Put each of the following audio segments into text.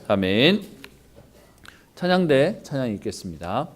아멘. 찬양대 찬양 읽겠습니다.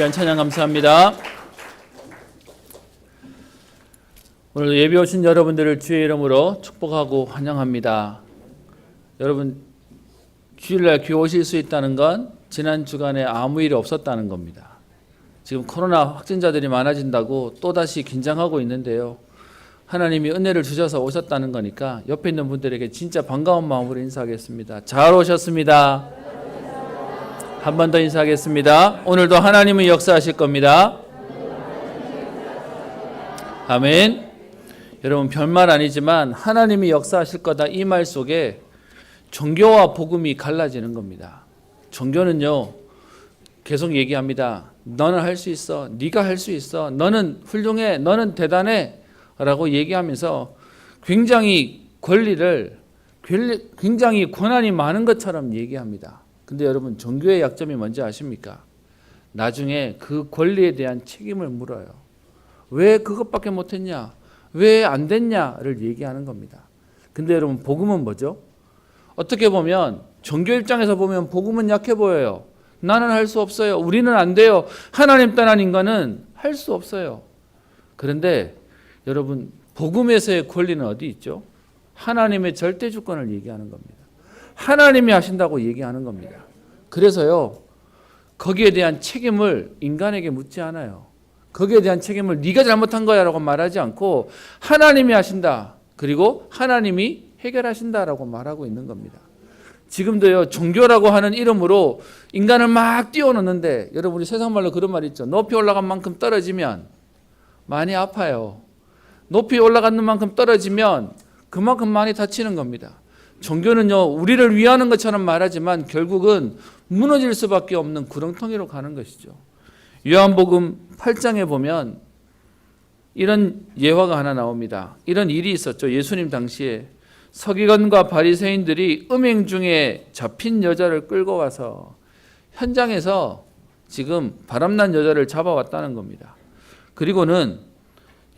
귀한 찬양 감사합니다. 오늘 예배 오신 여러분들을 주의 이름으로 축복하고 환영합니다. 여러분, 주일날 교회 오실 수 있다는 건 지난 주간에 아무 일이 없었다는 겁니다. 지금 코로나 확진자들이 많아진다고 또다시 긴장하고 있는데요. 하나님이 은혜를 주셔서 오셨다는 거니까 옆에 있는 분들에게 진짜 반가운 마음으로 인사하겠습니다. 잘 오셨습니다. 한 번 더 인사하겠습니다. 오늘도 하나님은 역사하실 겁니다. 아멘. 여러분, 별말 아니지만 하나님이 역사하실 거다 이 말 속에 종교와 복음이 갈라지는 겁니다. 종교는요, 계속 얘기합니다. 너는 할 수 있어. 네가 할 수 있어. 너는 훌륭해. 너는 대단해. 라고 얘기하면서 굉장히 굉장히 권한이 많은 것처럼 얘기합니다. 근데 여러분, 종교의 약점이 뭔지 아십니까? 나중에 그 권리에 대한 책임을 물어요. 왜 그것밖에 못했냐? 왜 안 됐냐를 얘기하는 겁니다. 근데 여러분, 복음은 뭐죠? 어떻게 보면 종교 입장에서 보면 복음은 약해 보여요. 나는 할 수 없어요. 우리는 안 돼요. 하나님 떠난 인간은 할 수 없어요. 그런데 여러분, 복음에서의 권리는 어디 있죠? 하나님의 절대 주권을 얘기하는 겁니다. 하나님이 하신다고 얘기하는 겁니다. 그래서요, 거기에 대한 책임을 인간에게 묻지 않아요. 거기에 대한 책임을 네가 잘못한 거야 라고 말하지 않고 하나님이 하신다. 그리고 하나님이 해결하신다라고 말하고 있는 겁니다. 지금도요, 종교라고 하는 이름으로 인간을 막 띄워놓는데, 여러분, 우리 세상 말로 그런 말 있죠. 높이 올라간 만큼 떨어지면 많이 아파요. 높이 올라가는 만큼 떨어지면 그만큼 많이 다치는 겁니다. 종교는요, 우리를 위하는 것처럼 말하지만 결국은 무너질 수밖에 없는 구렁텅이로 가는 것이죠. 요한복음 8장에 보면 이런 예화가 하나 나옵니다. 이런 일이 있었죠. 예수님 당시에 서기관과 바리새인들이 음행 중에 잡힌 여자를 끌고 와서 현장에서 지금 바람난 여자를 잡아왔다는 겁니다. 그리고는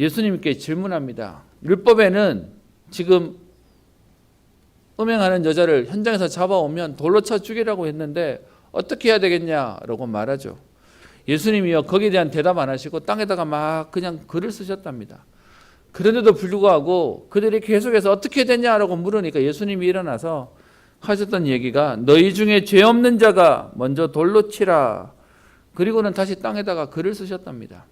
예수님께 질문합니다. 율법에는 지금 음행하는 여자를 현장에서 잡아오면 돌로 쳐 죽이라고 했는데 어떻게 해야 되겠냐라고 말하죠. 예수님이요, 거기에 대한 대답 안 하시고 땅에다가 막 그냥 글을 쓰셨답니다. 그런데도 불구하고 그들이 계속해서 어떻게 되냐라고 물으니까 예수님이 일어나서 하셨던 얘기가 너희 중에 죄 없는 자가 먼저 돌로 치라. 그리고는 다시 땅에다가 글을 쓰셨답니다.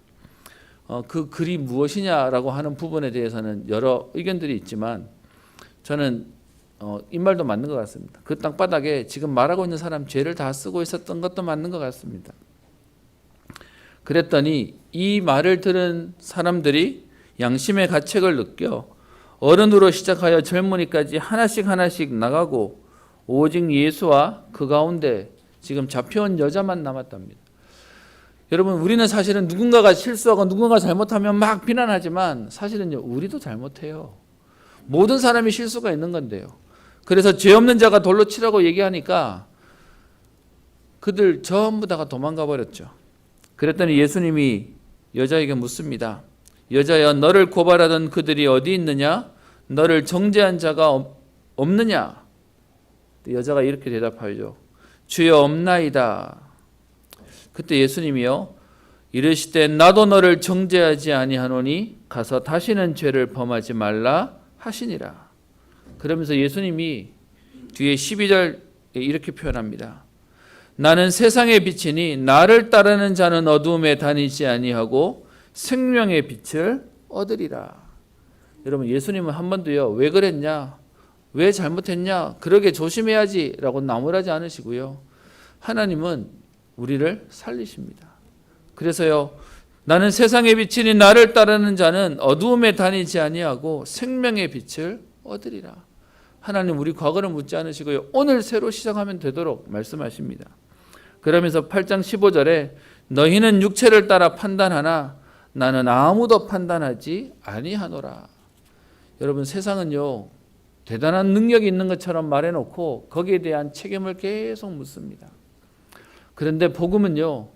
그 글이 무엇이냐라고 하는 부분에 대해서는 여러 의견들이 있지만 저는 이 말도 맞는 것 같습니다. 그 땅바닥에 지금 말하고 있는 사람 죄를 다 쓰고 있었던 것도 맞는 것 같습니다. 그랬더니 이 말을 들은 사람들이 양심의 가책을 느껴 어른으로 시작하여 젊은이까지 하나씩 나가고 오직 예수와 그 가운데 지금 잡혀온 여자만 남았답니다. 여러분, 우리는 사실은 누군가가 실수하고 누군가가 잘못하면 막 비난하지만 사실은요, 우리도 잘못해요. 모든 사람이 실수가 있는 건데요. 그래서 죄 없는 자가 돌로 치라고 얘기하니까 그들 전부 다가 도망가 버렸죠. 그랬더니 예수님이 여자에게 묻습니다. 여자여, 너를 고발하던 그들이 어디 있느냐? 너를 정죄한 자가 없느냐? 여자가 이렇게 대답하죠. 주여, 없나이다. 그때 예수님이요, 이르시되 나도 너를 정죄하지 아니하노니 가서 다시는 죄를 범하지 말라 하시니라. 그러면서 예수님이 뒤에 12절에 이렇게 표현합니다. 나는 세상의 빛이니 나를 따르는 자는 어두움에 다니지 아니하고 생명의 빛을 얻으리라. 여러분, 예수님은 한 번도요, 왜 그랬냐, 왜 잘못했냐, 그러게 조심해야지 라고 나무라지 않으시고요, 하나님은 우리를 살리십니다. 그래서요, 나는 세상의 빛이니 나를 따르는 자는 어두움에 다니지 아니하고 생명의 빛을 얻으리라. 하나님 우리 과거를 묻지 않으시고요, 오늘 새로 시작하면 되도록 말씀하십니다. 그러면서 8장 15절에 너희는 육체를 따라 판단하나 나는 아무도 판단하지 아니하노라. 여러분, 세상은요, 대단한 능력이 있는 것처럼 말해놓고 거기에 대한 책임을 계속 묻습니다. 그런데 복음은요,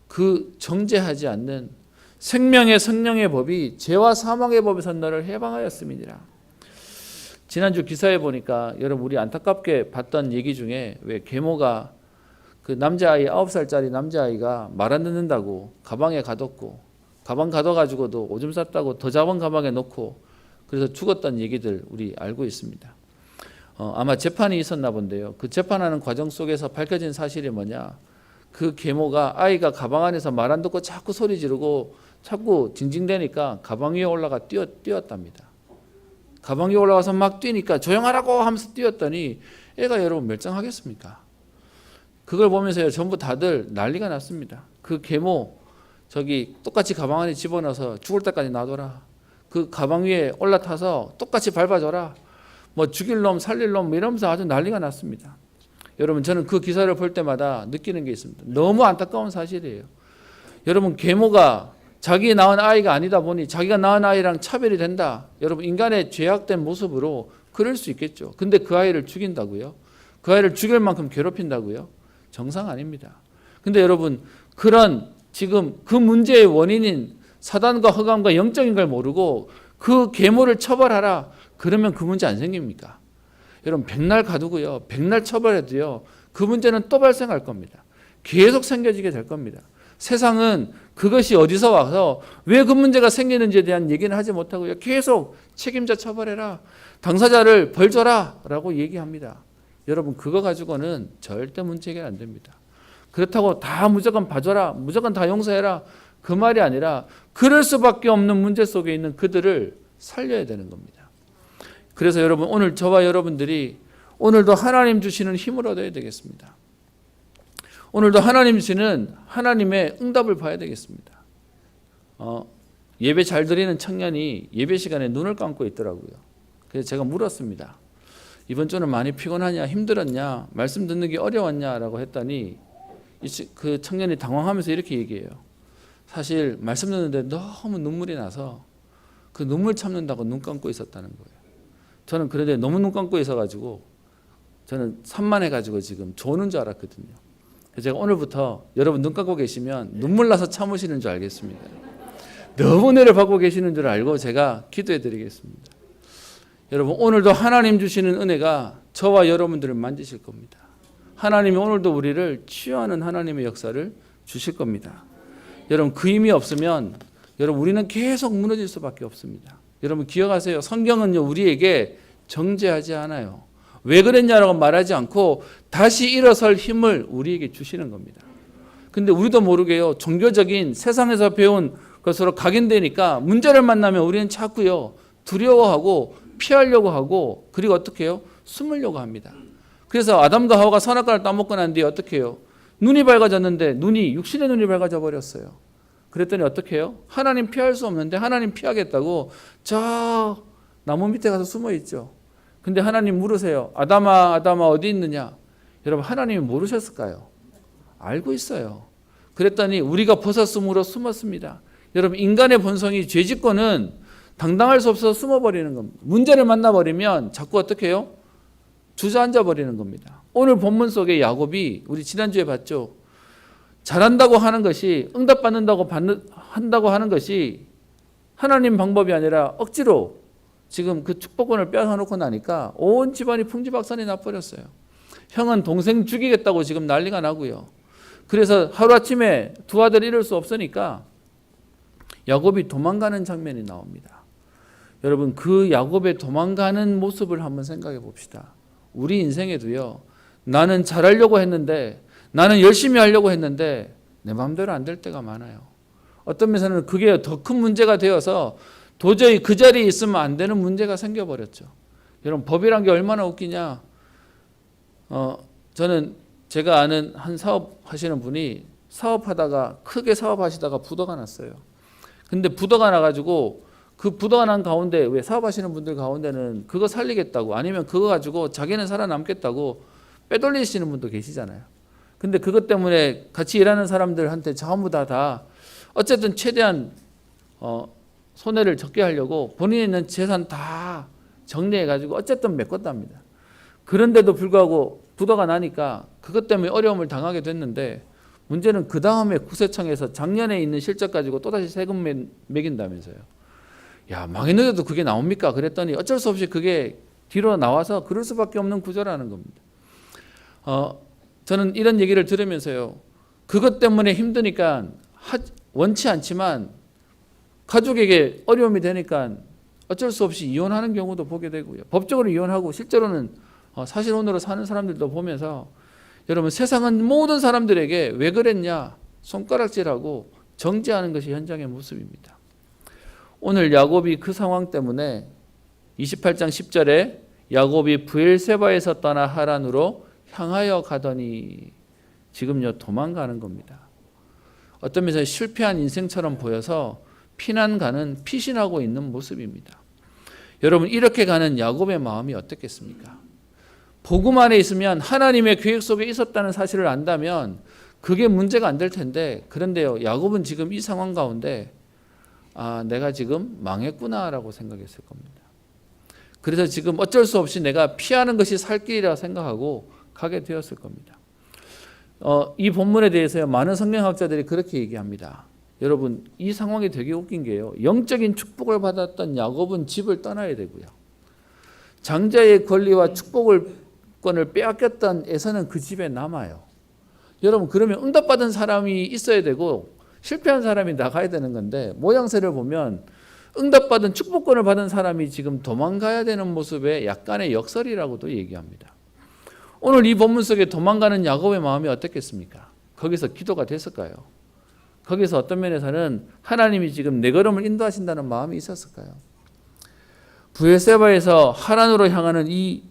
그 정죄하지 않는 생명의 성령의 법이 죄와 사망의 법에서 너를 해방하였음이니라. 지난주 기사에 보니까 여러분, 우리 안타깝게 봤던 얘기 중에 왜 계모가 그 남자아이 9살짜리 남자아이가 말 안 듣는다고 가방에 가뒀고 가방 가둬가지고도 오줌 쌌다고 더 잡은 가방에 넣고 그래서 죽었다는 얘기들 우리 알고 있습니다. 아마 재판이 있었나 본데요. 그 재판하는 과정 속에서 밝혀진 사실이 뭐냐. 그 계모가 아이가 가방 안에서 말 안 듣고 자꾸 소리 지르고 자꾸 징징대니까 가방 위에 올라가 뛰었답니다. 가방 위에 올라가서 막 뛰니까 조용하라고 하면서 뛰었더니 애가 여러분 멀쩡하겠습니까? 그걸 보면서 전부 다들 난리가 났습니다. 그 계모 저기 똑같이 가방 안에 집어넣어서 죽을 때까지 놔둬라. 그 가방 위에 올라타서 똑같이 밟아줘라. 뭐 죽일 놈 살릴 놈 이러면서 아주 난리가 났습니다. 여러분 저는 그 기사를 볼 때마다 느끼는 게 있습니다. 너무 안타까운 사실이에요. 여러분 계모가 자기 낳은 아이가 아니다 보니 자기가 낳은 아이랑 차별이 된다. 여러분 인간의 죄악된 모습으로 그럴 수 있겠죠. 근데 그 아이를 죽인다고요? 그 아이를 죽일 만큼 괴롭힌다고요? 정상 아닙니다. 근데 여러분 그런 지금 그 문제의 원인인 사단과 흑암과 영적인 걸 모르고 그 계모를 처벌하라. 그러면 그 문제 안 생깁니까? 여러분 백날 가두고요. 백날 처벌해도요. 그 문제는 또 발생할 겁니다. 계속 생겨지게 될 겁니다. 세상은 그것이 어디서 와서 왜 그 문제가 생기는지에 대한 얘기는 하지 못하고요. 계속 책임자 처벌해라. 당사자를 벌 줘라 라고 얘기합니다. 여러분 그거 가지고는 절대 문제 해결 안 됩니다. 그렇다고 다 무조건 봐줘라. 무조건 다 용서해라. 그 말이 아니라 그럴 수밖에 없는 문제 속에 있는 그들을 살려야 되는 겁니다. 그래서 여러분 오늘 저와 여러분들이 오늘도 하나님 주시는 힘을 얻어야 되겠습니다. 오늘도 하나님 주시는 하나님의 응답을 봐야 되겠습니다. 예배 잘 드리는 청년이 예배 시간에 눈을 감고 있더라고요. 그래서 제가 물었습니다. 이번 주는 많이 피곤하냐 힘들었냐 말씀 듣는 게 어려웠냐라고 했더니 그 청년이 당황하면서 이렇게 얘기해요. 사실 말씀 듣는데 너무 눈물이 나서 그 눈물 참는다고 눈 감고 있었다는 거예요. 저는 그런데 너무 눈 감고 있어가지고 저는 산만해가지고 지금 조는 줄 알았거든요. 그래서 제가 오늘부터 여러분 눈 감고 계시면 눈물 나서 참으시는 줄 알겠습니다. 너무 은혜를 받고 계시는 줄 알고 제가 기도해 드리겠습니다. 여러분 오늘도 하나님 주시는 은혜가 저와 여러분들을 만지실 겁니다. 하나님이 오늘도 우리를 치유하는 하나님의 역사를 주실 겁니다. 여러분 그 힘이 없으면 여러분 우리는 계속 무너질 수밖에 없습니다. 여러분 기억하세요. 성경은요 우리에게 정죄하지 않아요. 왜 그랬냐라고 말하지 않고 다시 일어설 힘을 우리에게 주시는 겁니다. 근데 우리도 모르게요. 종교적인 세상에서 배운 것으로 각인되니까 문제를 만나면 우리는 자꾸요 두려워하고 피하려고 하고 그리고 어떻게 해요? 숨으려고 합니다. 그래서 아담과 하와가 선악과를 따먹고 난 뒤에 어떻게 해요? 눈이 밝아졌는데 육신의 눈이 밝아져 버렸어요. 그랬더니 어떻게 해요? 하나님 피할 수 없는데 하나님 피하겠다고 저 나무 밑에 가서 숨어 있죠. 근데 하나님 물으세요. 아담아 아담아 어디 있느냐? 여러분 하나님이 모르셨을까요? 알고 있어요. 그랬더니 우리가 벗었으므로 숨었습니다. 여러분 인간의 본성이 죄짓고는 당당할 수 없어서 숨어버리는 겁니다. 문제를 만나버리면 자꾸 어떻게 해요? 주저앉아 버리는 겁니다. 오늘 본문 속에 야곱이 우리 지난주에 봤죠. 잘한다고 하는 것이 응답받는다고 한다고 하는 것이 하나님 방법이 아니라 억지로 지금 그 축복권을 뺏어놓고 나니까 온 집안이 풍지박산이 나버렸어요. 형은 동생 죽이겠다고 지금 난리가 나고요. 그래서 하루아침에 두 아들 잃을 수 없으니까 야곱이 도망가는 장면이 나옵니다. 여러분 그 야곱의 도망가는 모습을 한번 생각해 봅시다. 우리 인생에도요. 나는 잘하려고 했는데 나는 열심히 하려고 했는데 내 마음대로 안 될 때가 많아요. 어떤 면에서는 그게 더 큰 문제가 되어서 도저히 그 자리에 있으면 안 되는 문제가 생겨버렸죠. 여러분 법이란 게 얼마나 웃기냐. 저는 제가 아는 한 사업하시는 분이 사업하다가 크게 사업하시다가 부도가 났어요. 근데 부도가 나가지고 그 부도가 난 가운데 왜 사업하시는 분들 가운데는 그거 살리겠다고 아니면 그거 가지고 자기는 살아남겠다고 빼돌리시는 분도 계시잖아요. 근데 그것 때문에 같이 일하는 사람들한테 전부 다 어쨌든 최대한 손해를 적게 하려고 본인이 있는 재산 다 정리해가지고 어쨌든 메꿨답니다. 그런데도 불구하고 부도가 나니까 그것 때문에 어려움을 당하게 됐는데 문제는 그 다음에 국세청에서 작년에 있는 실적 가지고 또다시 세금 매긴다면서요. 야 망했는데도 그게 나옵니까? 그랬더니 어쩔 수 없이 그게 뒤로 나와서 그럴 수밖에 없는 구조라는 겁니다. 저는 이런 얘기를 들으면서요, 그것 때문에 힘드니까 원치 않지만 가족에게 어려움이 되니까 어쩔 수 없이 이혼하는 경우도 보게 되고요. 법적으로 이혼하고 실제로는 사실혼으로 사는 사람들도 보면서 여러분, 세상은 모든 사람들에게 왜 그랬냐 손가락질하고 정죄하는 것이 현장의 모습입니다. 오늘 야곱이 그 상황 때문에 28장 10절에 야곱이 브엘세바에서 떠나 하란으로 향하여 가더니, 지금요 도망가는 겁니다. 어떤 면에서 실패한 인생처럼 보여서 피난가는 피신하고 있는 모습입니다. 여러분, 이렇게 가는 야곱의 마음이 어떻겠습니까? 복음 안에 있으면 하나님의 계획 속에 있었다는 사실을 안다면 그게 문제가 안 될 텐데, 그런데요, 야곱은 지금 이 상황 가운데 내가 지금 망했구나라고 생각했을 겁니다. 그래서 지금 어쩔 수 없이 내가 피하는 것이 살 길이라 생각하고 가게 되었을 겁니다. 이 본문에 대해서 많은 성경학자들이 그렇게 얘기합니다. 여러분, 이 상황이 되게 웃긴 게요, 영적인 축복을 받았던 야곱은 집을 떠나야 되고요, 장자의 권리와 축복권을 빼앗겼던 에서는 그 집에 남아요. 여러분, 그러면 응답받은 사람이 있어야 되고 실패한 사람이 나가야 되는 건데, 모양새를 보면 응답받은 축복권을 받은 사람이 지금 도망가야 되는 모습의 약간의 역설이라고도 얘기합니다. 오늘 이 본문 속에 도망가는 야곱의 마음이 어떻겠습니까? 거기서 기도가 됐을까요? 거기서 어떤 면에서는 하나님이 지금 내 걸음을 인도하신다는 마음이 있었을까요? 브엘세바에서 하란으로 향하는 이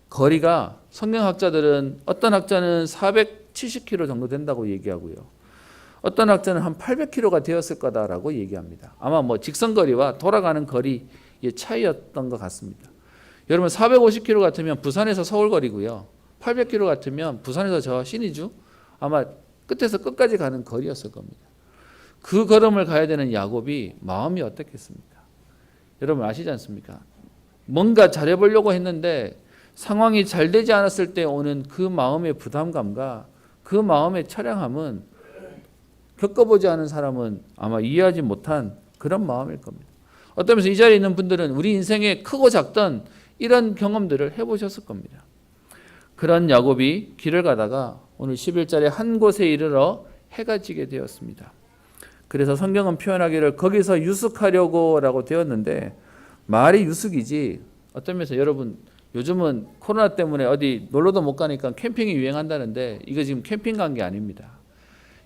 거리가 성경학자들은, 어떤 학자는 470km 정도 된다고 얘기하고요, 어떤 학자는 한 800km가 되었을 거다라고 얘기합니다. 아마 직선거리와 돌아가는 거리의 차이였던 것 같습니다. 여러분, 450km 같으면 부산에서 서울 거리고요, 800km 같으면 부산에서 저 신의주, 아마 끝에서 끝까지 가는 거리였을 겁니다. 그 걸음을 가야 되는 야곱이 마음이 어떻겠습니까? 여러분 아시지 않습니까? 뭔가 잘해보려고 했는데 상황이 잘 되지 않았을 때 오는 그 마음의 부담감과 그 마음의 처량함은 겪어보지 않은 사람은 아마 이해하지 못한 그런 마음일 겁니다. 어떤 면에서 이 자리에 있는 분들은 우리 인생에 크고 작던 이런 경험들을 해보셨을 겁니다. 그런 야곱이 길을 가다가 오늘 11절에 한 곳에 이르러 해가 지게 되었습니다. 그래서 성경은 표현하기를 거기서 유숙하려고 라고 되었는데, 말이 유숙이지, 어떤 면에서 여러분 요즘은 코로나 때문에 어디 놀러도 못 가니까 캠핑이 유행한다는데, 이거 지금 캠핑 간 게 아닙니다.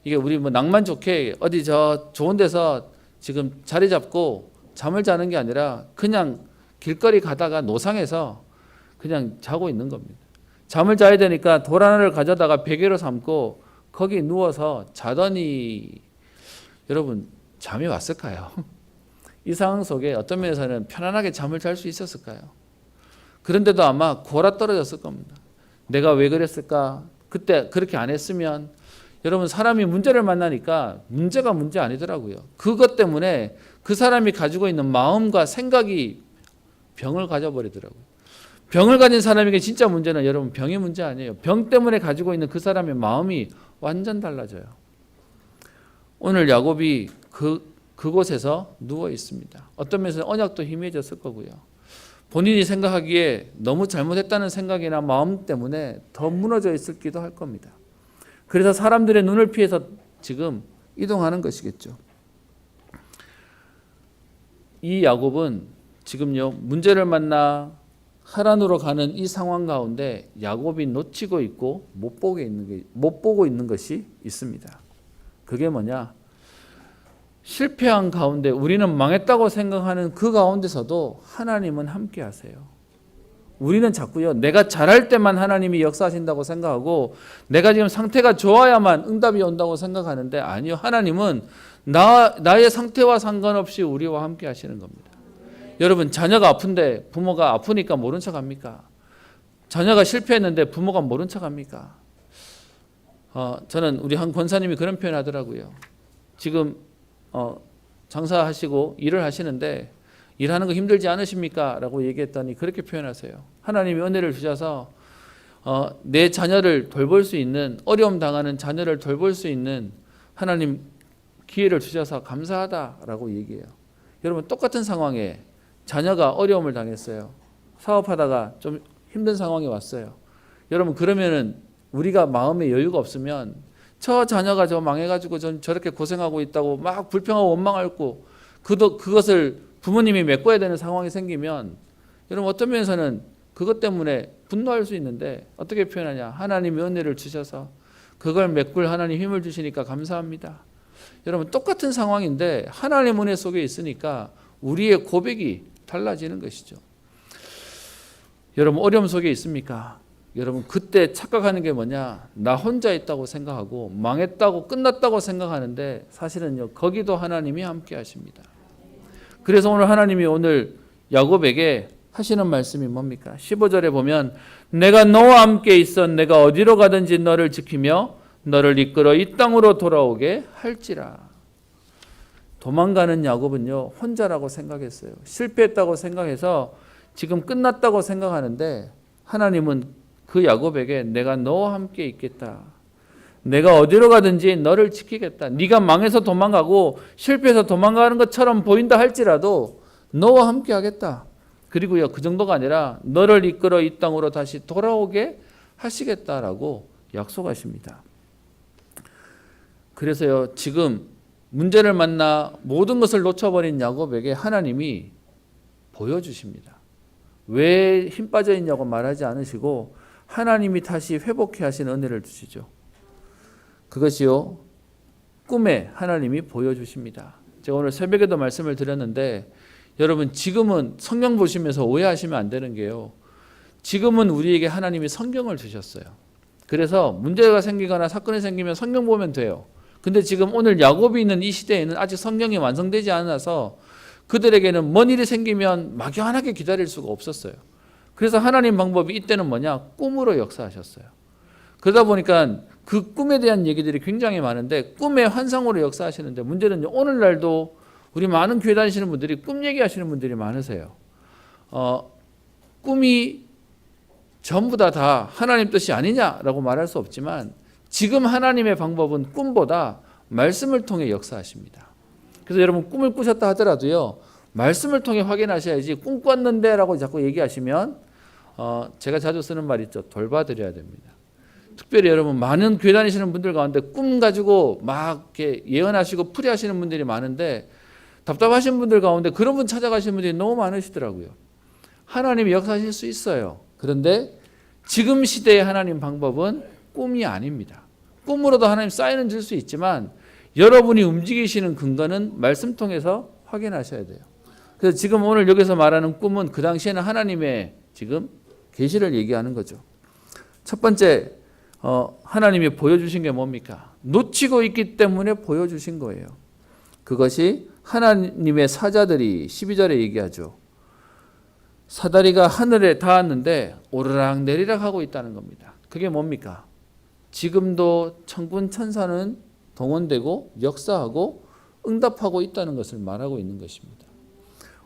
이게 우리 낭만 좋게 어디 저 좋은 데서 지금 자리 잡고 잠을 자는 게 아니라 그냥 길거리 가다가 노상에서 그냥 자고 있는 겁니다. 잠을 자야 되니까 돌 하나를 가져다가 베개로 삼고 거기 누워서 자더니, 여러분 잠이 왔을까요? 이 상황 속에 어떤 면에서는 편안하게 잠을 잘 수 있었을까요? 그런데도 아마 골아 떨어졌을 겁니다. 내가 왜 그랬을까? 그때 그렇게 안 했으면. 여러분, 사람이 문제를 만나니까 문제가 문제 아니더라고요. 그것 때문에 그 사람이 가지고 있는 마음과 생각이 병을 가져버리더라고요. 병을 가진 사람에게 진짜 문제는 여러분 병이 문제 아니에요. 병 때문에 가지고 있는 그 사람의 마음이 완전 달라져요. 오늘 야곱이 그곳에서 누워 있습니다. 어떤 면에서 언약도 희미해졌을 거고요, 본인이 생각하기에 너무 잘못했다는 생각이나 마음 때문에 더 무너져 있을기도 할 겁니다. 그래서 사람들의 눈을 피해서 지금 이동하는 것이겠죠. 이 야곱은 지금요, 문제를 만나 하란으로 가는 이 상황 가운데 야곱이 놓치고 있고 못 보고 있는 것이 있습니다. 그게 뭐냐? 실패한 가운데, 우리는 망했다고 생각하는 그 가운데서도 하나님은 함께 하세요. 우리는 자꾸요, 내가 잘할 때만 하나님이 역사하신다고 생각하고 내가 지금 상태가 좋아야만 응답이 온다고 생각하는데, 아니요, 하나님은 나의 상태와 상관없이 우리와 함께 하시는 겁니다. 여러분, 자녀가 아픈데 부모가 아프니까 모른 척 합니까? 자녀가 실패했는데 부모가 모른 척 합니까? 저는 우리 한 권사님이 그런 표현 하더라고요. 지금 장사하시고 일을 하시는데 일하는 거 힘들지 않으십니까? 라고 얘기했더니 그렇게 표현하세요. 하나님이 은혜를 주셔서 내 자녀를 돌볼 수 있는, 어려움 당하는 자녀를 돌볼 수 있는 하나님 기회를 주셔서 감사하다라고 얘기해요. 여러분, 똑같은 상황에 자녀가 어려움을 당했어요. 사업하다가 좀 힘든 상황이 왔어요. 여러분, 그러면은 우리가 마음의 여유가 없으면 저 자녀가 저 망해가지고 전 저렇게 고생하고 있다고 막 불평하고 원망하고 그것을 부모님이 메꿔야 되는 상황이 생기면 여러분 어떤 면에서는 그것 때문에 분노할 수 있는데 어떻게 표현하냐. 하나님이 은혜를 주셔서 그걸 메꿀 하나님 힘을 주시니까 감사합니다. 여러분 똑같은 상황인데 하나님 은혜 속에 있으니까 우리의 고백이 달라지는 것이죠. 여러분 어려움 속에 있습니까? 여러분 그때 착각하는 게 뭐냐? 나 혼자 있다고 생각하고 망했다고 끝났다고 생각하는데 사실은요 거기도 하나님이 함께 하십니다. 그래서 오늘 하나님이 오늘 야곱에게 하시는 말씀이 뭡니까? 15절에 보면 내가 너와 함께 있어 내가 어디로 가든지 너를 지키며 너를 이끌어 이 땅으로 돌아오게 할지라. 도망가는 야곱은요 혼자라고 생각했어요. 실패했다고 생각해서 지금 끝났다고 생각하는데 하나님은 그 야곱에게 내가 너와 함께 있겠다. 내가 어디로 가든지 너를 지키겠다. 네가 망해서 도망가고 실패해서 도망가는 것처럼 보인다 할지라도 너와 함께 하겠다. 그리고요 그 정도가 아니라 너를 이끌어 이 땅으로 다시 돌아오게 하시겠다라고 약속하십니다. 그래서요 지금 문제를 만나 모든 것을 놓쳐버린 야곱에게 하나님이 보여주십니다. 왜 힘 빠져 있냐고 말하지 않으시고 하나님이 다시 회복해 하시는 은혜를 주시죠. 그것이요 꿈에 하나님이 보여주십니다. 제가 오늘 새벽에도 말씀을 드렸는데 여러분 지금은 성경 보시면서 오해하시면 안 되는 게요. 지금은 우리에게 하나님이 성경을 주셨어요. 그래서 문제가 생기거나 사건이 생기면 성경 보면 돼요. 근데 지금 오늘 야곱이 있는 이 시대에는 아직 성경이 완성되지 않아서 그들에게는 뭔 일이 생기면 막연하게 기다릴 수가 없었어요. 그래서 하나님 방법이 이때는 뭐냐? 꿈으로 역사하셨어요. 그러다 보니까 그 꿈에 대한 얘기들이 굉장히 많은데 꿈의 환상으로 역사하시는데 문제는 오늘날도 우리 많은 교회 다니시는 분들이 꿈 얘기하시는 분들이 많으세요. 꿈이 전부 다 하나님 뜻이 아니냐라고 말할 수 없지만 지금 하나님의 방법은 꿈보다 말씀을 통해 역사하십니다. 그래서 여러분 꿈을 꾸셨다 하더라도요. 말씀을 통해 확인하셔야지 꿈 꿨는데 라고 자꾸 얘기하시면 제가 자주 쓰는 말 있죠. 돌봐드려야 됩니다. 특별히 여러분 많은 교회 다니시는 분들 가운데 꿈 가지고 막 이렇게 예언하시고 풀이하시는 분들이 많은데 답답하신 분들 가운데 그런 분 찾아가시는 분들이 너무 많으시더라고요. 하나님이 역사하실 수 있어요. 그런데 지금 시대의 하나님 방법은 꿈이 아닙니다. 꿈으로도 하나님 사인은 줄 수 있지만 여러분이 움직이시는 근거는 말씀 통해서 확인하셔야 돼요. 그래서 지금 오늘 여기서 말하는 꿈은 그 당시에는 하나님의 지금 계시를 얘기하는 거죠. 첫 번째 하나님이 보여주신 게 뭡니까? 놓치고 있기 때문에 보여주신 거예요. 그것이 하나님의 사자들이 12절에 얘기하죠. 사다리가 하늘에 닿았는데 오르락 내리락 하고 있다는 겁니다. 그게 뭡니까? 지금도 천군 천사는 동원되고 역사하고 응답하고 있다는 것을 말하고 있는 것입니다.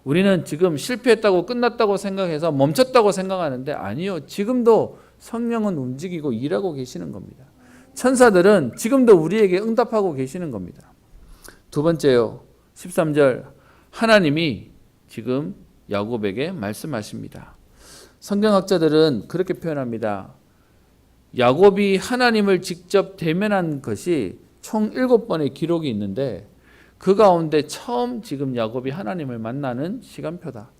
우리는 지금 실패했다고 끝났다고 생각해서 멈췄다고 생각하는데 아니요. 지금도 성령은 움직이고 일하고 계시는 겁니다. 천사들은 지금도 우리에게 응답하고 계시는 겁니다. 두 번째요. 13절 하나님이 지금 야곱에게 말씀하십니다. 성경학자들은 그렇게 표현합니다. 야곱이 하나님을 직접 대면한 것이 총 7번의 기록이 있는데 그 가운데 처음 지금 야곱이 하나님을 만나는 시간표다.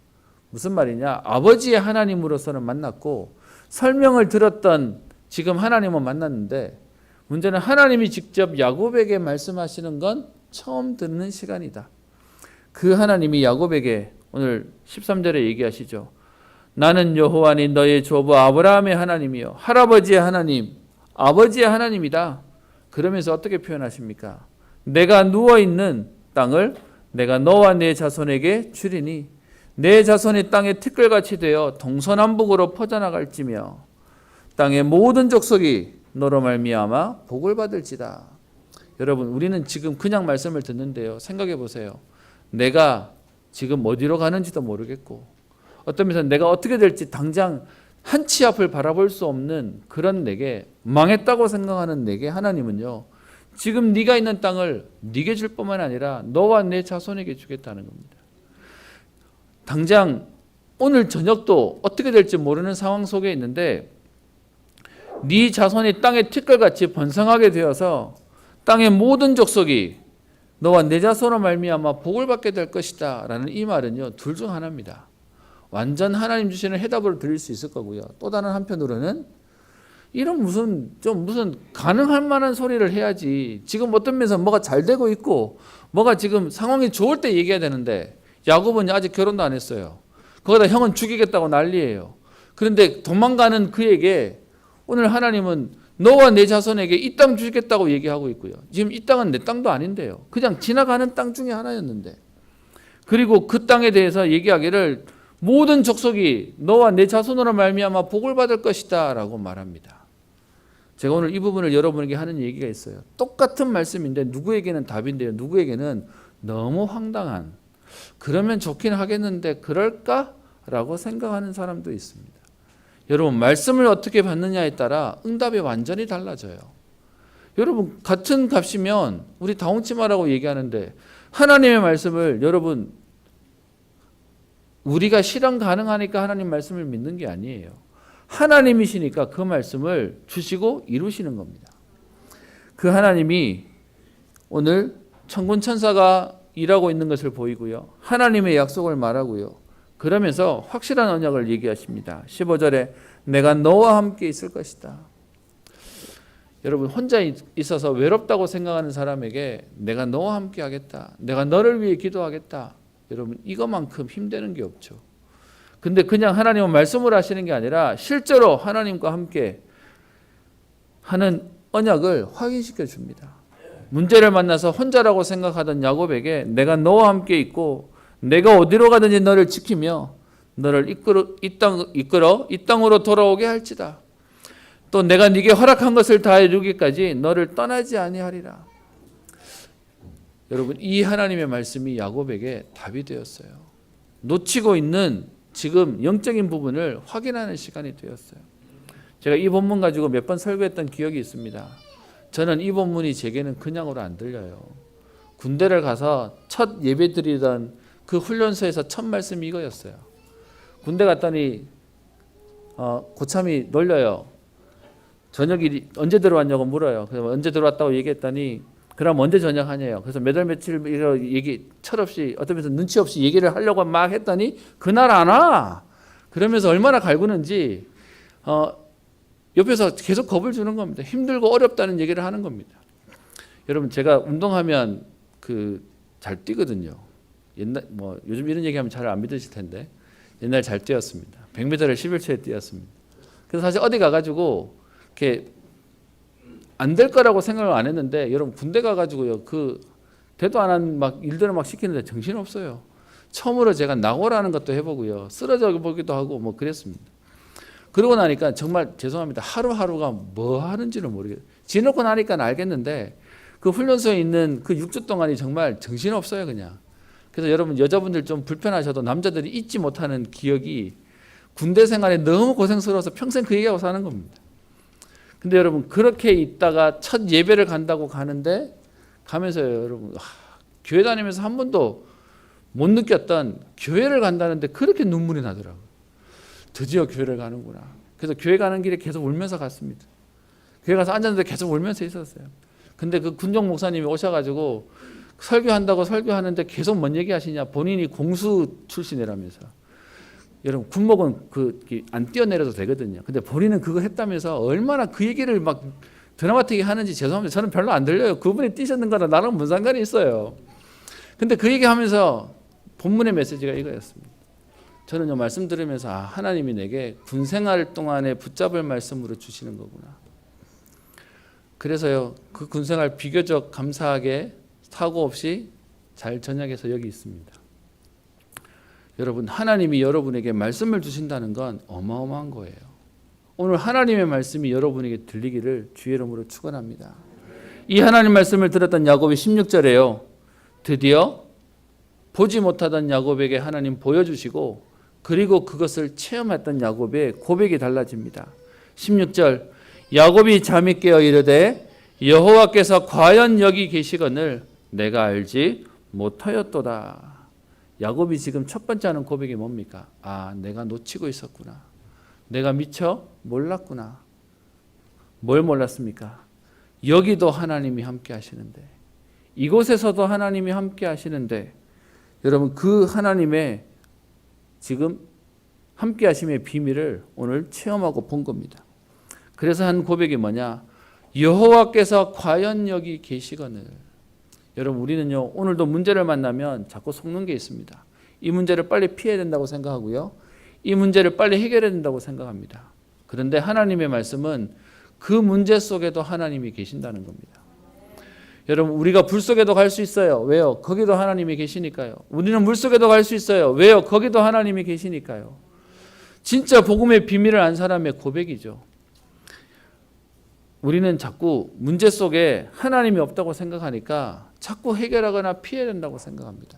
무슨 말이냐? 아버지의 하나님으로서는 만났고 설명을 들었던 지금 하나님은 만났는데 문제는 하나님이 직접 야곱에게 말씀하시는 건 처음 듣는 시간이다. 그 하나님이 야곱에게 오늘 13절에 얘기하시죠. 나는 여호와니 너의 조부 아브라함의 하나님이요 할아버지의 하나님, 아버지의 하나님이다. 그러면서 어떻게 표현하십니까? 내가 누워있는 땅을 내가 너와 내 자손에게 주리니 내 자손이 땅의 티끌같이 되어 동서남북으로 퍼져나갈지며 땅의 모든 족속이 너로 말미암아 복을 받을지다. 여러분 우리는 지금 그냥 말씀을 듣는데요. 생각해 보세요. 내가 지금 어디로 가는지도 모르겠고 어떤 면에서 내가 어떻게 될지 당장 한 치 앞을 바라볼 수 없는 그런 내게 망했다고 생각하는 내게 하나님은요. 지금 네가 있는 땅을 네게 줄 뿐만 아니라 너와 내 자손에게 주겠다는 겁니다. 당장 오늘 저녁도 어떻게 될지 모르는 상황 속에 있는데 네 자손이 땅의 티끌같이 번성하게 되어서 땅의 모든 족속이 너와 내 자손으로 말미암아 복을 받게 될 것이다 라는 이 말은요, 둘 중 하나입니다. 완전 하나님 주시는 해답으로 드릴 수 있을 거고요. 또 다른 한편으로는 이런 무슨 가능할 만한 소리를 해야지. 지금 어떤 면에서 뭐가 잘 되고 있고 뭐가 지금 상황이 좋을 때 얘기해야 되는데 야곱은 아직 결혼도 안 했어요. 거기다 형은 죽이겠다고 난리예요. 그런데 도망가는 그에게 오늘 하나님은 너와 내 자손에게 이 땅 주겠다고 얘기하고 있고요. 지금 이 땅은 내 땅도 아닌데요. 그냥 지나가는 땅 중에 하나였는데. 그리고 그 땅에 대해서 얘기하기를 모든 족속이 너와 내 자손으로 말미암아 복을 받을 것이다 라고 말합니다. 제가 오늘 이 부분을 여러분에게 하는 얘기가 있어요. 똑같은 말씀인데 누구에게는 답인데요. 누구에게는 너무 황당한, 그러면 좋긴 하겠는데 그럴까? 라고 생각하는 사람도 있습니다. 여러분, 말씀을 어떻게 받느냐에 따라 응답이 완전히 달라져요. 여러분, 같은 값이면 우리 다홍치마라고 얘기하는데 하나님의 말씀을 여러분, 우리가 실현 가능하니까 하나님 말씀을 믿는 게 아니에요. 하나님이시니까 그 말씀을 주시고 이루시는 겁니다. 그 하나님이 오늘 천군 천사가 일하고 있는 것을 보이고요. 하나님의 약속을 말하고요. 그러면서 확실한 언약을 얘기하십니다. 15절에 내가 너와 함께 있을 것이다. 여러분, 혼자 있어서 외롭다고 생각하는 사람에게 내가 너와 함께 하겠다, 내가 너를 위해 기도하겠다, 여러분 이것만큼 힘드는 게 없죠. 근데 그냥 하나님은 말씀을 하시는 게 아니라 실제로 하나님과 함께 하는 언약을 확인시켜 줍니다. 문제를 만나서 혼자라고 생각하던 야곱에게 내가 너와 함께 있고 내가 어디로 가든지 너를 지키며 너를 이끌어 이 땅으로 돌아오게 할지다. 또 내가 네게 허락한 것을 다 이루기까지 너를 떠나지 아니하리라. 여러분, 이 하나님의 말씀이 야곱에게 답이 되었어요. 놓치고 있는 지금 영적인 부분을 확인하는 시간이 되었어요. 제가 이 본문 가지고 몇 번 설교했던 기억이 있습니다. 저는 이 본문이 제게는 그냥으로 안 들려요. 군대를 가서 첫 예배 드리던 그 훈련소에서 첫 말씀이 이거였어요. 군대 갔더니 고참이 놀려요. 저녁이 언제 들어왔냐고 물어요. 그래서 언제 들어왔다고 얘기했더니 그럼 언제 저녁하냐요. 그래서 몇 월 며칠 얘기 철없이 어떤 면에서 눈치 없이 얘기를 하려고 막 했더니 그날 안 와. 그러면서 얼마나 갈구는지 옆에서 계속 겁을 주는 겁니다. 힘들고 어렵다는 얘기를 하는 겁니다. 여러분, 제가 운동하면 잘 뛰거든요. 옛날 요즘 이런 얘기하면 잘 안 믿으실 텐데 옛날 잘 뛰었습니다. 100m를 11초에 뛰었습니다. 그래서 사실 어디 가가지고 이렇게 안 될 거라고 생각을 안 했는데 여러분, 군대 가가지고요, 대도 안 한 막 일들을 막 시키는데 정신 없어요. 처음으로 제가 낙오라는 것도 해보고요, 쓰러져 보기도 하고 뭐 그랬습니다. 그러고 나니까 정말 죄송합니다. 하루하루가 뭐 하는지를 모르겠어요. 지놓고 나니까 알겠는데 그 훈련소에 있는 그 6주 동안이 정말 정신 없어요, 그냥. 그래서 여러분, 여자분들 좀 불편하셔도 남자들이 잊지 못하는 기억이 군대 생활에 너무 고생스러워서 평생 그 얘기하고 사는 겁니다. 근데 여러분, 그렇게 있다가 첫 예배를 간다고 가는데 가면서요, 여러분, 교회 다니면서 한 번도 못 느꼈던 교회를 간다는데 그렇게 눈물이 나더라고요. 드디어 교회를 가는구나. 그래서 교회 가는 길에 계속 울면서 갔습니다. 교회 가서 앉았는데 계속 울면서 있었어요. 근데 그 군종 목사님이 오셔가지고 설교한다고 설교하는데 계속 뭔 얘기 하시냐. 본인이 공수 출신이라면서. 여러분, 군목은 안 뛰어내려도 되거든요. 근데 본인은 그거 했다면서 얼마나 그 얘기를 막 드라마틱하게 하는지 죄송합니다. 저는 별로 안 들려요. 그분이 뛰셨는 거랑 나랑 무슨 상관이 있어요. 근데 그 얘기하면서 본문의 메시지가 이거였습니다. 저는 이 말씀 들으면서 하나님이 내게 군 생활 동안에 붙잡을 말씀으로 주시는 거구나. 그래서요, 그 군 생활 비교적 감사하게 사고 없이 잘 전역해서 여기 있습니다. 여러분, 하나님이 여러분에게 말씀을 주신다는 건 어마어마한 거예요. 오늘 하나님의 말씀이 여러분에게 들리기를 주의 이름으로 축원합니다. 이 하나님 말씀을 들었던 야곱이 16절에요. 드디어 보지 못하던 야곱에게 하나님 보여주시고 그리고 그것을 체험했던 야곱의 고백이 달라집니다. 16절, 야곱이 잠이 깨어 이르되 여호와께서 과연 여기 계시거늘 내가 알지 못하였도다. 야곱이 지금 첫 번째 하는 고백이 뭡니까? 내가 놓치고 있었구나. 내가 미처 몰랐구나. 뭘 몰랐습니까? 여기도 하나님이 함께 하시는데, 이곳에서도 하나님이 함께 하시는데, 여러분 그 하나님의 지금 함께 하심의 비밀을 오늘 체험하고 본 겁니다. 그래서 한 고백이 뭐냐? 여호와께서 과연 여기 계시거늘. 여러분 우리는요 오늘도 문제를 만나면 자꾸 속는 게 있습니다. 이 문제를 빨리 피해야 된다고 생각하고요, 이 문제를 빨리 해결해야 된다고 생각합니다. 그런데 하나님의 말씀은 그 문제 속에도 하나님이 계신다는 겁니다. 여러분 우리가 불 속에도 갈 수 있어요. 왜요? 거기도 하나님이 계시니까요. 우리는 물 속에도 갈 수 있어요. 왜요? 거기도 하나님이 계시니까요. 진짜 복음의 비밀을 안 사람의 고백이죠. 우리는 자꾸 문제 속에 하나님이 없다고 생각하니까 자꾸 해결하거나 피해야 된다고 생각합니다.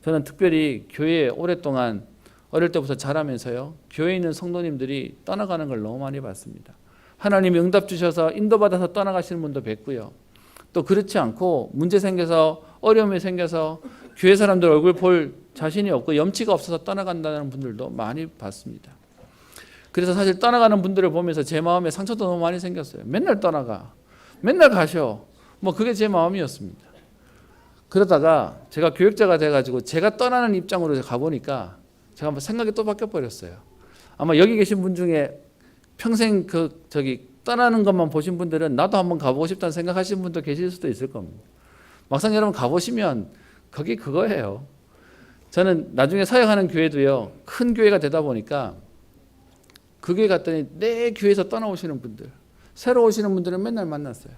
저는 특별히 교회에 오랫동안 어릴 때부터 자라면서요, 교회에 있는 성도님들이 떠나가는 걸 너무 많이 봤습니다. 하나님이 응답 주셔서 인도받아서 떠나가시는 분도 뵀고요, 또 그렇지 않고 문제 생겨서 어려움이 생겨서 교회 사람들 얼굴 볼 자신이 없고 염치가 없어서 떠나간다는 분들도 많이 봤습니다. 그래서 사실 떠나가는 분들을 보면서 제 마음에 상처도 너무 많이 생겼어요. 맨날 떠나가, 맨날 가셔, 뭐 그게 제 마음이었습니다. 그러다가 제가 교육자가 돼가지고 제가 떠나는 입장으로 가보니까 제가 한번 생각이 또 바뀌어버렸어요. 아마 여기 계신 분 중에 평생 떠나는 것만 보신 분들은 나도 한번 가보고 싶다는 생각하시는 분도 계실 수도 있을 겁니다. 막상 여러분 가보시면 거기 그거예요. 저는 나중에 사역하는 교회도요, 큰 교회가 되다 보니까 그 교회 갔더니 내 교회에서 떠나오시는 분들, 새로 오시는 분들은 맨날 만났어요.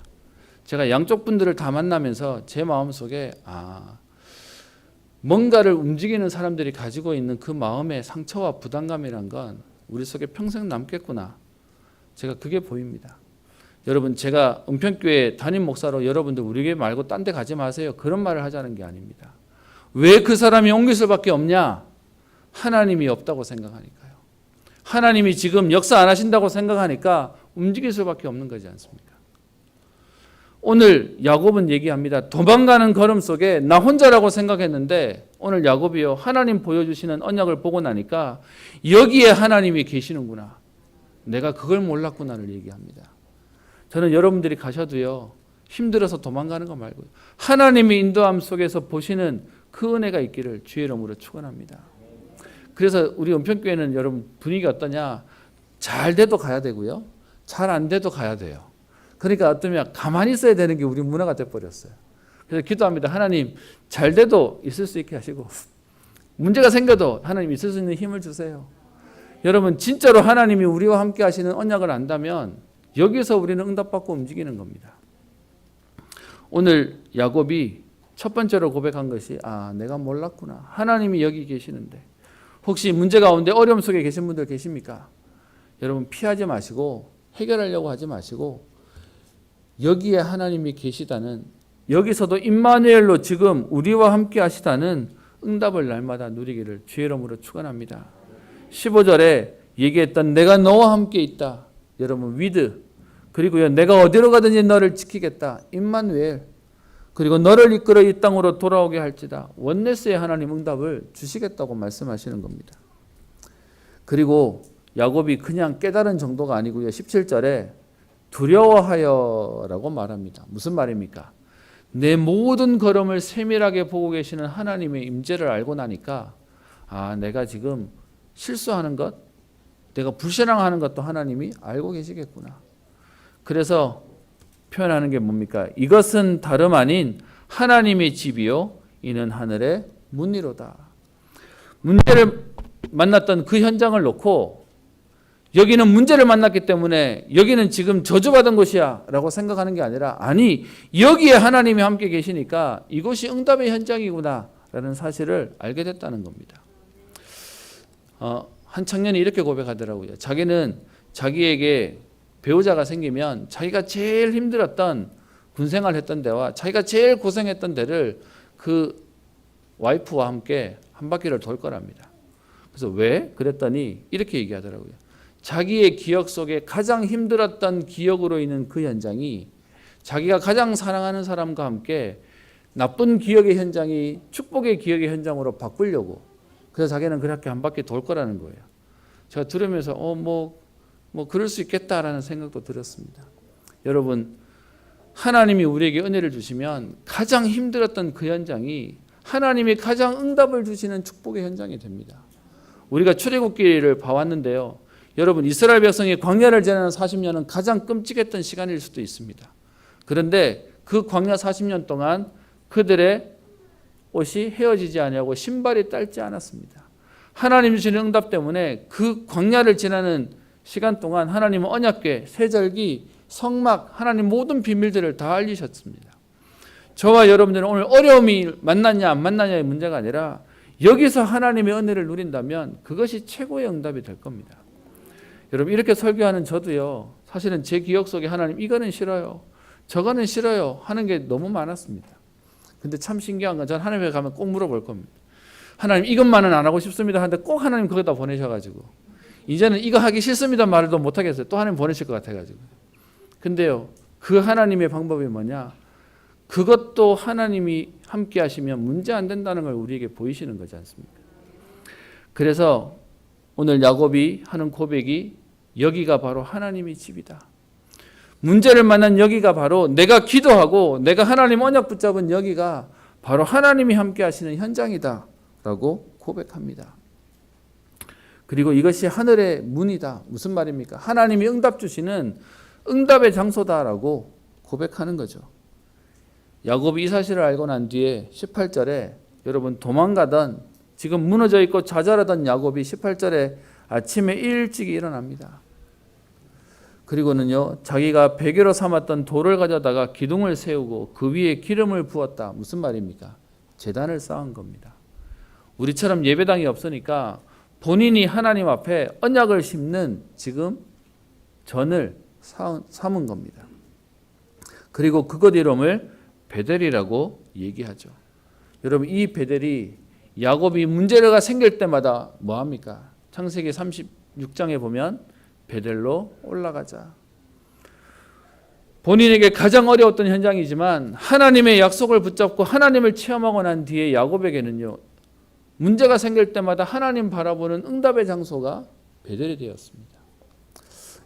제가 양쪽 분들을 다 만나면서 제 마음속에 뭔가를 움직이는 사람들이 가지고 있는 그 마음의 상처와 부담감이란 건 우리 속에 평생 남겠구나, 제가 그게 보입니다. 여러분 제가 은평교회 담임 목사로 여러분들 우리 교회 말고 딴 데 가지 마세요, 그런 말을 하자는 게 아닙니다. 왜 그 사람이 옮길 수밖에 없냐? 하나님이 없다고 생각하니까요. 하나님이 지금 역사 안 하신다고 생각하니까 움직일 수밖에 없는 거지 않습니까? 오늘 야곱은 얘기합니다. 도망가는 걸음 속에 나 혼자라고 생각했는데 오늘 야곱이요, 하나님 보여주시는 언약을 보고 나니까 여기에 하나님이 계시는구나, 내가 그걸 몰랐구나를 얘기합니다. 저는 여러분들이 가셔도요, 힘들어서 도망가는 거 말고 하나님의 인도함 속에서 보시는 그 은혜가 있기를 주의 이름으로 축원합니다. 그래서 우리 은평교회는 여러분 분위기가 어떠냐? 잘 돼도 가야 되고요, 잘 안 돼도 가야 돼요. 그러니까 어떠면 가만히 있어야 되는 게 우리 문화가 돼버렸어요. 그래서 기도합니다. 하나님 잘 돼도 있을 수 있게 하시고, 문제가 생겨도 하나님 있을 수 있는 힘을 주세요. 여러분 진짜로 하나님이 우리와 함께 하시는 언약을 안다면 여기서 우리는 응답받고 움직이는 겁니다. 오늘 야곱이 첫 번째로 고백한 것이 내가 몰랐구나, 하나님이 여기 계시는데. 혹시 문제 가운데 어려움 속에 계신 분들 계십니까? 여러분 피하지 마시고 해결하려고 하지 마시고 여기에 하나님이 계시다는, 여기서도 임마누엘로 지금 우리와 함께 하시다는 응답을 날마다 누리기를 주의 이름으로 축원합니다. 15절에 얘기했던 내가 너와 함께 있다. 여러분 위드, 그리고요 내가 어디로 가든지 너를 지키겠다. 임마누엘, 그리고 너를 이끌어 이 땅으로 돌아오게 할지다. 원네스의 하나님 응답을 주시겠다고 말씀하시는 겁니다. 그리고 야곱이 그냥 깨달은 정도가 아니고요, 17절에 두려워하여라고 말합니다. 무슨 말입니까? 내 모든 걸음을 세밀하게 보고 계시는 하나님의 임재를 알고 나니까 내가 지금 실수하는 것, 내가 불신앙하는 것도 하나님이 알고 계시겠구나. 그래서 표현하는 게 뭡니까? 이것은 다름 아닌 하나님의 집이요 이는 하늘의 문이로다. 문제를 만났던 그 현장을 놓고 여기는 문제를 만났기 때문에 여기는 지금 저주받은 곳이야 라고 생각하는 게 아니라, 아니 여기에 하나님이 함께 계시니까 이곳이 응답의 현장이구나 라는 사실을 알게 됐다는 겁니다. 한 청년이 이렇게 고백하더라고요. 자기는 자기에게 배우자가 생기면 자기가 제일 힘들었던 군생활 했던 데와 자기가 제일 고생했던 데를 그 와이프와 함께 한 바퀴를 돌 거랍니다. 그래서 왜? 그랬더니 이렇게 얘기하더라고요. 자기의 기억 속에 가장 힘들었던 기억으로 있는 그 현장이 자기가 가장 사랑하는 사람과 함께 나쁜 기억의 현장이 축복의 기억의 현장으로 바꾸려고, 그래서 자기는 그렇게 한 바퀴 돌 거라는 거예요. 제가 들으면서 뭐 그럴 수 있겠다라는 생각도 들었습니다. 여러분, 하나님이 우리에게 은혜를 주시면 가장 힘들었던 그 현장이 하나님이 가장 응답을 주시는 축복의 현장이 됩니다. 우리가 출애굽기를 봐왔는데요. 여러분, 이스라엘 백성이 광야를 지나는 40년은 가장 끔찍했던 시간일 수도 있습니다. 그런데 그 광야 40년 동안 그들의 옷이 헤어지지 아니하고 신발이 짧지 않았습니다. 하나님 주시는 응답 때문에 그 광야를 지나는 시간 동안 하나님은 언약궤, 세절기, 성막, 하나님 모든 비밀들을 다 알리셨습니다. 저와 여러분들은 오늘 어려움이 만났냐 안 만났냐의 문제가 아니라 여기서 하나님의 은혜를 누린다면 그것이 최고의 응답이 될 겁니다. 여러분, 이렇게 설교하는 저도요, 사실은 제 기억 속에 하나님 이거는 싫어요, 저거는 싫어요 하는 게 너무 많았습니다. 근데 참 신기한 건 저는 하나님에 가면 꼭 물어볼 겁니다. 하나님 이것만은 안 하고 싶습니다 하는데 꼭 하나님 거기다 보내셔가지고 이제는 이거 하기 싫습니다 말도 못하겠어요. 또 하나님 보내실 것 같아가지고. 근데요, 그 하나님의 방법이 뭐냐? 그것도 하나님이 함께 하시면 문제 안 된다는 걸 우리에게 보이시는 거지 않습니까? 그래서 오늘 야곱이 하는 고백이 여기가 바로 하나님의 집이다. 문제를 만난 여기가 바로 내가 기도하고 내가 하나님 언약 붙잡은 여기가 바로 하나님이 함께 하시는 현장이다 라고 고백합니다. 그리고 이것이 하늘의 문이다. 무슨 말입니까? 하나님이 응답 주시는 응답의 장소다라고 고백하는 거죠. 야곱이 이 사실을 알고 난 뒤에 18절에 여러분, 도망가던 지금 무너져 있고 좌절하던 야곱이 18절에 아침에 일찍 일어납니다. 그리고는요, 자기가 베개로 삼았던 돌을 가져다가 기둥을 세우고 그 위에 기름을 부었다. 무슨 말입니까? 제단을 쌓은 겁니다. 우리처럼 예배당이 없으니까 본인이 하나님 앞에 언약을 심는 지금 전을 삼은 겁니다. 그리고 그것 이름을 베델이라고 얘기하죠. 여러분, 이 베델이 야곱이 문제가 생길 때마다 뭐합니까? 창세기 36장에 보면 베델로 올라가자. 본인에게 가장 어려웠던 현장이지만 하나님의 약속을 붙잡고 하나님을 체험하고 난 뒤에 야곱에게는요, 문제가 생길 때마다 하나님 바라보는 응답의 장소가 베델이 되었습니다.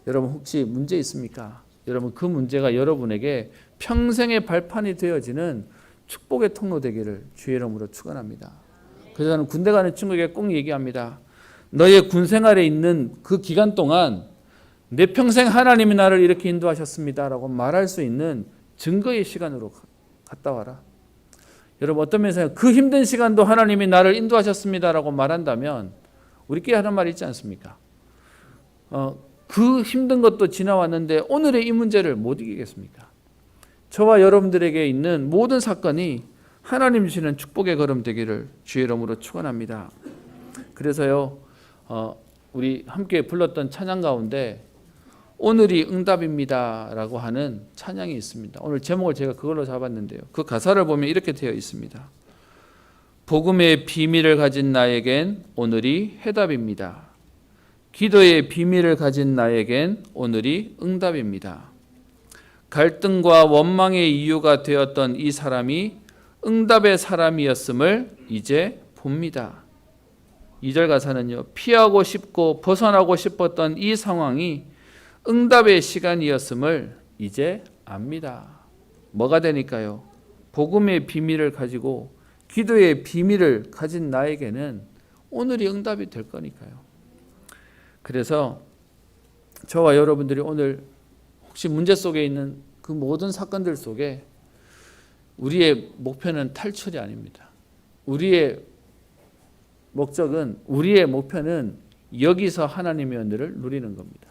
여러분, 혹시 문제 있습니까? 여러분, 그 문제가 여러분에게 평생의 발판이 되어지는 축복의 통로 되기를 주의 이름으로 축원합니다. 그래서 저는 군대 가는 친구에게 꼭 얘기합니다. 너의 군 생활에 있는 그 기간 동안 내 평생 하나님이 나를 이렇게 인도하셨습니다라고 말할 수 있는 증거의 시간으로 갔다 와라. 여러분, 어떤 면에서 그 힘든 시간도 하나님이 나를 인도하셨습니다라고 말한다면 우리끼리 하는 말이 있지 않습니까? 그 힘든 것도 지나왔는데 오늘의 이 문제를 못 이기겠습니까? 저와 여러분들에게 있는 모든 사건이 하나님 주시는 축복의 걸음 되기를 주의 이름으로 축원합니다. 그래서요, 우리 함께 불렀던 찬양 가운데 오늘이 응답입니다라고 하는 찬양이 있습니다. 오늘 제목을 제가 그걸로 잡았는데요. 그 가사를 보면 이렇게 되어 있습니다. 복음의 비밀을 가진 나에겐 오늘이 해답입니다. 기도의 비밀을 가진 나에겐 오늘이 응답입니다. 갈등과 원망의 이유가 되었던 이 사람이 응답의 사람이었음을 이제 봅니다. 2절 가사는요, 피하고 싶고 벗어나고 싶었던 이 상황이 응답의 시간이었음을 이제 압니다. 뭐가 되니까요? 복음의 비밀을 가지고 기도의 비밀을 가진 나에게는 오늘이 응답이 될 거니까요. 그래서 저와 여러분들이 오늘 혹시 문제 속에 있는 그 모든 사건들 속에 우리의 목표는 탈출이 아닙니다. 우리의 목표는 여기서 하나님의 은혜를 누리는 겁니다.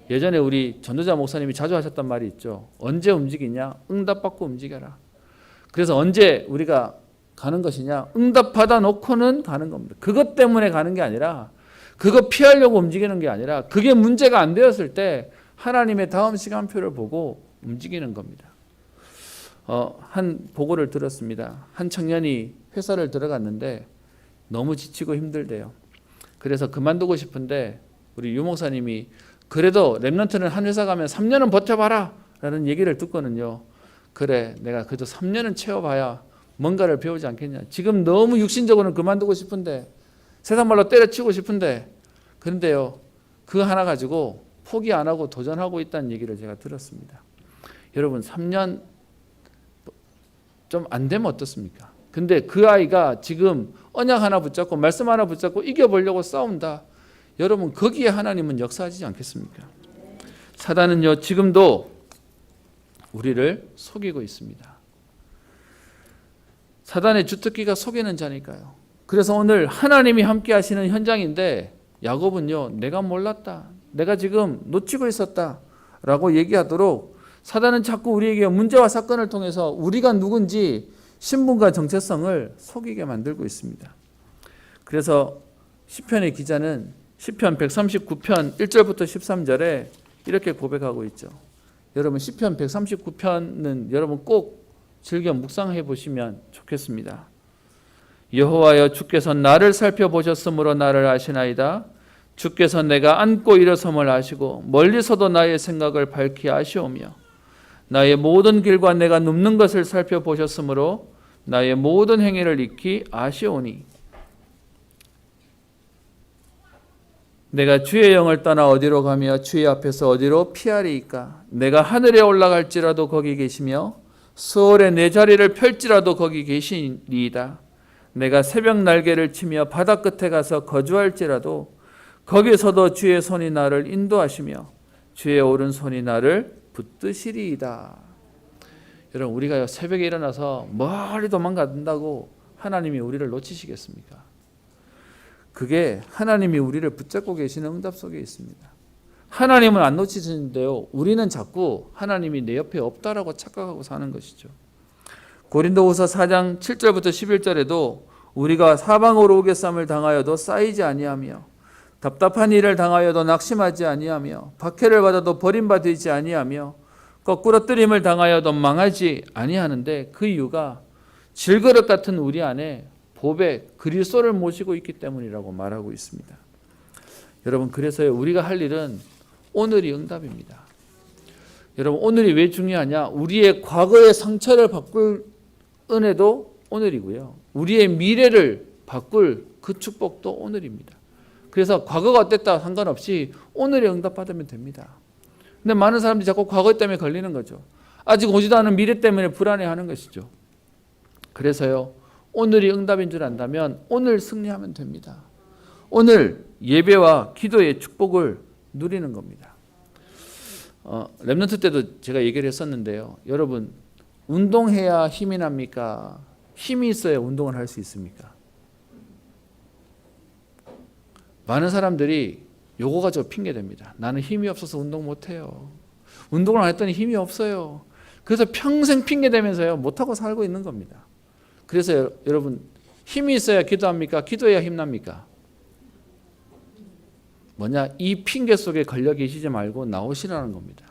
예전에 우리 전도자 목사님이 자주 하셨던 말이 있죠. 언제 움직이냐? 응답받고 움직여라. 그래서 언제 우리가 가는 것이냐? 응답받아 놓고는 가는 겁니다. 그것 때문에 가는 게 아니라, 그거 피하려고 움직이는 게 아니라, 그게 문제가 안 되었을 때 하나님의 다음 시간표를 보고 움직이는 겁니다. 한 보고를 들었습니다. 한 청년이 회사를 들어갔는데 너무 지치고 힘들대요. 그래서 그만두고 싶은데 우리 유 목사님이 그래도 랩런트는 한 회사 가면 3년은 버텨봐라 라는 얘기를 듣거든요. 그래, 내가 그래도 3년은 채워봐야 뭔가를 배우지 않겠냐. 지금 너무 육신적으로는 그만두고 싶은데, 세상 말로 때려치고 싶은데, 그런데요, 그거 하나 가지고 포기 안 하고 도전하고 있다는 얘기를 제가 들었습니다. 여러분 3년 좀 안 되면 어떻습니까? 근데 그 아이가 지금 언약 하나 붙잡고 말씀 하나 붙잡고 이겨보려고 싸운다. 여러분 거기에 하나님은 역사하지 않겠습니까? 사단은요 지금도 우리를 속이고 있습니다. 사단의 주특기가 속이는 자니까요. 그래서 오늘 하나님이 함께 하시는 현장인데 야곱은요 내가 몰랐다. 내가 지금 놓치고 있었다 라고 얘기하도록 사단은 자꾸 우리에게 문제와 사건을 통해서 우리가 누군지 신분과 정체성을 속이게 만들고 있습니다. 그래서 시편의 기자는 시편 139편 1절부터 13절에 이렇게 고백하고 있죠. 여러분 시편 139편은 여러분 꼭 즐겨 묵상해 보시면 좋겠습니다. 여호와여 주께서 나를 살펴보셨으므로 나를 아시나이다. 주께서 내가 앉고 일어섬을 아시고 멀리서도 나의 생각을 밝히 아시오며 나의 모든 길과 내가 눕는 것을 살펴보셨으므로 나의 모든 행위를 익히 아시오니 내가 주의 영을 떠나 어디로 가며 주의 앞에서 어디로 피하리이까. 내가 하늘에 올라갈지라도 거기 계시며 수월에 내 자리를 펼지라도 거기 계시리이다. 내가 새벽 날개를 치며 바다 끝에 가서 거주할지라도 거기서도 주의 손이 나를 인도하시며 주의 오른손이 나를 붙드시리이다. 여러분 우리가 새벽에 일어나서 멀리 도망간다고 하나님이 우리를 놓치시겠습니까? 그게 하나님이 우리를 붙잡고 계시는 응답 속에 있습니다. 하나님은 안 놓치시는데요 우리는 자꾸 하나님이 내 옆에 없다라고 착각하고 사는 것이죠. 고린도후서 4장 7절부터 11절에도 우리가 사방으로 우겨쌈을 당하여도 쌓이지 아니하며 답답한 일을 당하여도 낙심하지 아니하며 박해를 받아도 버림받지 아니하며 거꾸로 뜨림을 당하여도 망하지 아니하는데 그 이유가 질그릇 같은 우리 안에 보배 그리스도를 모시고 있기 때문이라고 말하고 있습니다. 여러분 그래서 우리가 할 일은 오늘이 응답입니다. 여러분 오늘이 왜 중요하냐? 우리의 과거의 상처를 바꿀 은혜도 오늘이고요. 우리의 미래를 바꿀 그 축복도 오늘입니다. 그래서 과거가 어땠다 상관없이 오늘의 응답 받으면 됩니다. 근데 많은 사람들이 자꾸 과거 때문에 걸리는 거죠. 아직 오지도 않은 미래 때문에 불안해하는 것이죠. 그래서요. 오늘이 응답인 줄 안다면 오늘 승리하면 됩니다. 오늘 예배와 기도의 축복을 누리는 겁니다. 렘넌트 때도 제가 얘기를 했었는데요. 여러분 운동해야 힘이 납니까? 힘이 있어야 운동을 할 수 있습니까? 많은 사람들이 요거 가지고 핑계댑니다. 나는 힘이 없어서 운동 못해요. 운동을 안 했더니 힘이 없어요. 그래서 평생 핑계대면서요 못하고 살고 있는 겁니다. 그래서 여러분 힘이 있어야 기도합니까? 기도해야 힘납니까? 뭐냐? 이 핑계 속에 걸려 계시지 말고 나오시라는 겁니다.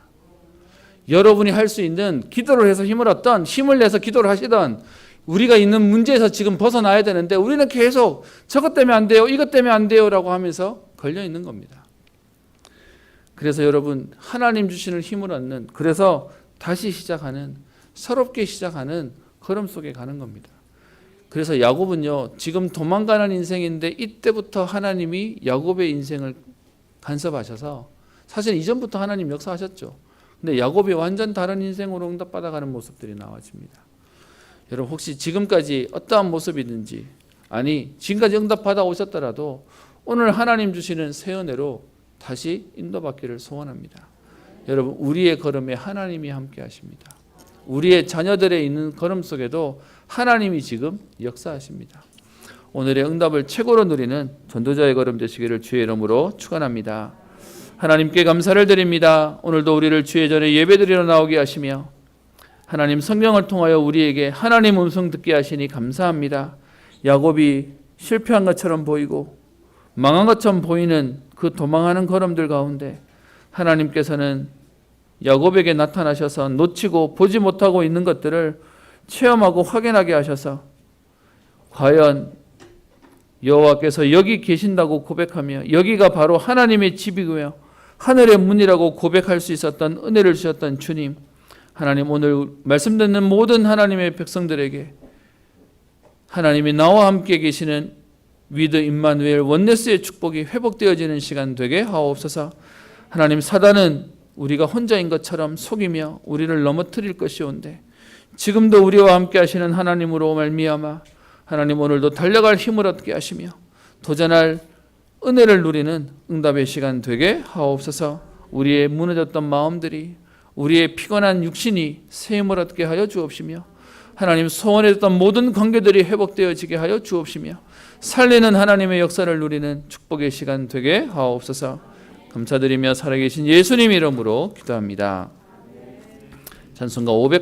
여러분이 할 수 있는 기도를 해서 힘을 얻던 힘을 내서 기도를 하시던 우리가 있는 문제에서 지금 벗어나야 되는데 우리는 계속 저것 때문에 안 돼요. 이것 때문에 안 돼요. 라고 하면서 걸려 있는 겁니다. 그래서 여러분 하나님 주시는 힘을 얻는 그래서 다시 시작하는 새롭게 시작하는 걸음 속에 가는 겁니다. 그래서 야곱은요 지금 도망가는 인생인데 이때부터 하나님이 야곱의 인생을 간섭하셔서 사실 이전부터 하나님 역사하셨죠. 근데 야곱이 완전 다른 인생으로 응답받아가는 모습들이 나와집니다. 여러분 혹시 지금까지 어떠한 모습이든지 아니 지금까지 응답받아 오셨더라도 오늘 하나님 주시는 새 은혜로 다시 인도받기를 소원합니다. 여러분 우리의 걸음에 하나님이 함께 하십니다. 우리의 자녀들의 있는 걸음 속에도 하나님이 지금 역사하십니다. 오늘의 응답을 최고로 누리는 전도자의 걸음 되시기를 주의 이름으로 축원합니다. 하나님께 감사를 드립니다. 오늘도 우리를 주의 전에 예배드리러 나오게 하시며 하나님 성령을 통하여 우리에게 하나님 음성 듣게 하시니 감사합니다. 야곱이 실패한 것처럼 보이고 망한 것처럼 보이는 그 도망하는 걸음들 가운데 하나님께서는 야곱에게 나타나셔서 놓치고 보지 못하고 있는 것들을 체험하고 확인하게 하셔서 과연 여호와께서 여기 계신다고 고백하며 여기가 바로 하나님의 집이고요 하늘의 문이라고 고백할 수 있었던 은혜를 주셨던 주님, 하나님 오늘 말씀 듣는 모든 하나님의 백성들에게 하나님이 나와 함께 계시는 위드 임마누엘 원네스의 축복이 회복되어지는 시간 되게 하옵소서. 하나님 사단은 우리가 혼자인 것처럼 속이며 우리를 넘어뜨릴 것이온데 지금도 우리와 함께 하시는 하나님으로 말미암아 하나님 오늘도 달려갈 힘을 얻게 하시며 도전할 은혜를 누리는 응답의 시간 되게 하옵소서. 우리의 무너졌던 마음들이 우리의 피곤한 육신이 새 힘을 얻게 하여 주옵시며 하나님 소원했던 모든 관계들이 회복되어지게 하여 주옵시며 살리는 하나님의 역사를 누리는 축복의 시간 되게 하옵소서. 감사드리며 살아계신 예수님 이름으로 기도합니다. 찬송가 508